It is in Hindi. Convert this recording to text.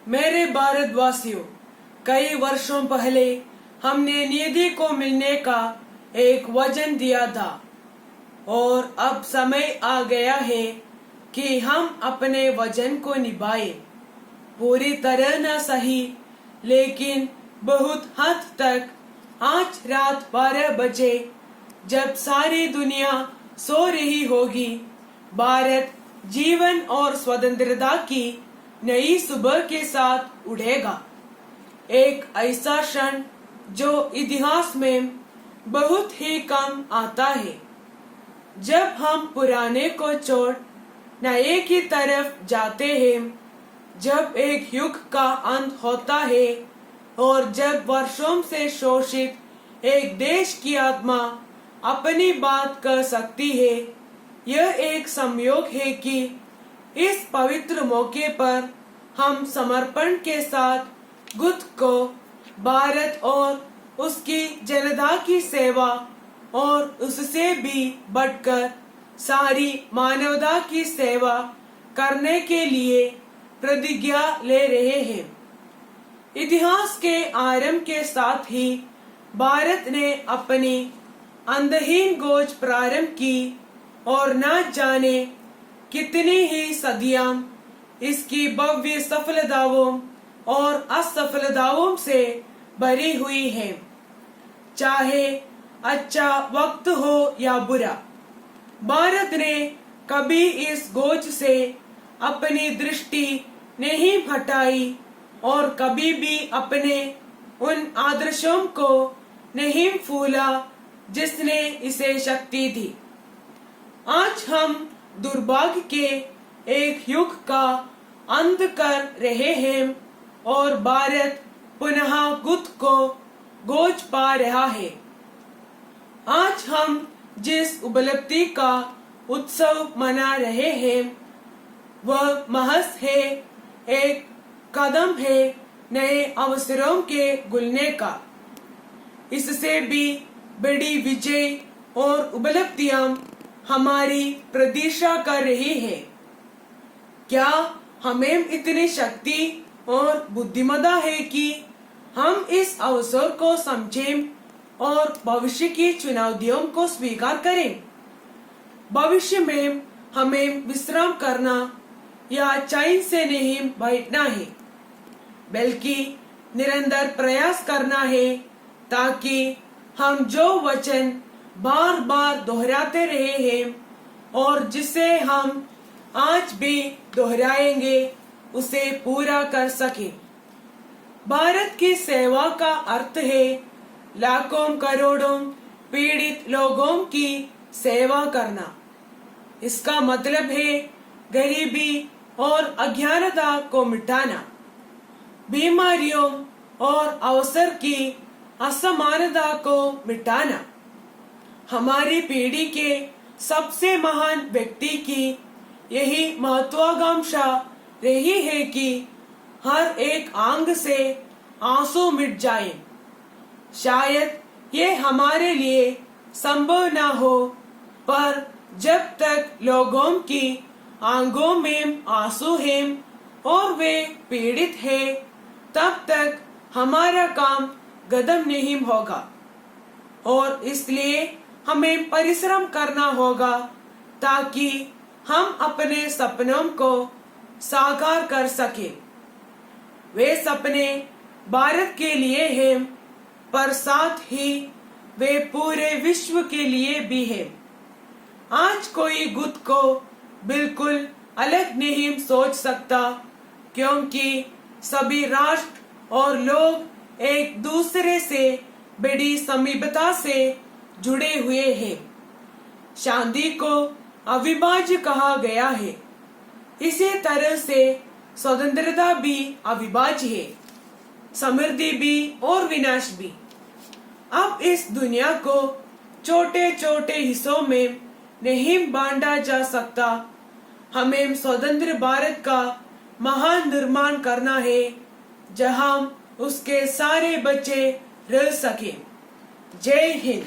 मेरे भारतवासियों, कई वर्षों पहले हमने निधि को मिलने का एक वचन दिया था और अब समय आ गया है कि हम अपने वचन को निभाएं। पूरी तरह न सही, लेकिन बहुत हद तक। आज रात 12 बजे जब सारी दुनिया सो रही होगी, भारत जीवन और स्वतंत्रता की नई सुबह के साथ उड़ेगा। एक ऐसा क्षण जो इतिहास में बहुत ही कम आता है, जब हम पुराने को छोड़ नए की तरफ जाते हैं, जब एक युग का अंत होता है और जब वर्षों से शोषित एक देश की आत्मा अपनी बात कर सकती है। यह एक संयोग है कि इस पवित्र मौके पर हम समर्पण के साथ खुद को भारत और उसकी जनता की सेवा और उससे भी बढ़कर सारी मानवता की सेवा करने के लिए प्रतिज्ञा ले रहे हैं। इतिहास के आरंभ के साथ ही भारत ने अपनी अंतहीन खोज प्रारंभ की और न जाने कितनी ही सदियां इसकी भव्य सफलताओं और असफलताओं से भरी हुई है। चाहे अच्छा वक्त हो या बुरा, भारत ने कभी इस खोज से अपनी दृष्टि नहीं हटाई और कभी भी अपने उन आदर्शों को नहीं भूला जिसने इसे शक्ति दी। आज हम दुर्भाग्य के एक युग का अंत कर रहे हैं और भारत पुनः खुद को खोज पा रहा है। आज हम जिस उपलब्धि का उत्सव मना रहे हैं, वह महज है एक कदम है नए अवसरों के खुलने का। इससे भी बड़ी विजय और उपलब्धियां हमारी प्रतीक्षा कर रही है। क्या हमें इतनी शक्ति और बुद्धिमत्ता है कि हम इस अवसर को समझें और भविष्य की चुनौतियों को स्वीकार करें? भविष्य में हमें विश्राम करना या चैन से नहीं बैठना है, बल्कि निरंतर प्रयास करना है, ताकि हम जो वचन बार बार दोहराते रहे हैं और जिसे हम आज भी दोहराएंगे, उसे पूरा कर सके। भारत की सेवा का अर्थ है लाखों करोड़ों पीड़ित लोगों की सेवा करना। इसका मतलब है गरीबी और अज्ञानता को मिटाना, बीमारियों और अवसर की असमानता को मिटाना। हमारी पीढ़ी के सबसे महान व्यक्ति की यही महत्वाकांक्षा रही है कि हर एक आंख से आंसू मिट जाएं। शायद ये हमारे लिए संभव न हो, पर जब तक लोगों की आंखों में आंसू हैं और वे पीड़ित हैं, तब तक हमारा काम खत्म नहीं होगा। और इसलिए हमें परिश्रम करना होगा ताकि हम अपने सपनों को साकार कर सके। वे सपने भारत के लिए हैं, पर साथ ही वे पूरे विश्व के लिए भी हैं। आज कोई खुद को बिल्कुल अलग नहीं सोच सकता, क्योंकि सभी राष्ट्र और लोग एक दूसरे से बड़ी समीपता से जुड़े हुए हैं। शांति को अविभाज्य कहा गया है, इसी तरह से स्वतंत्रता भी अविभाज्य है, समृद्धि भी और विनाश भी। अब इस दुनिया को छोटे छोटे हिस्सों में नहीं बांटा जा सकता। हमें स्वतंत्र भारत का महान निर्माण करना है, जहां उसके सारे बच्चे रह सके। जय हिंद।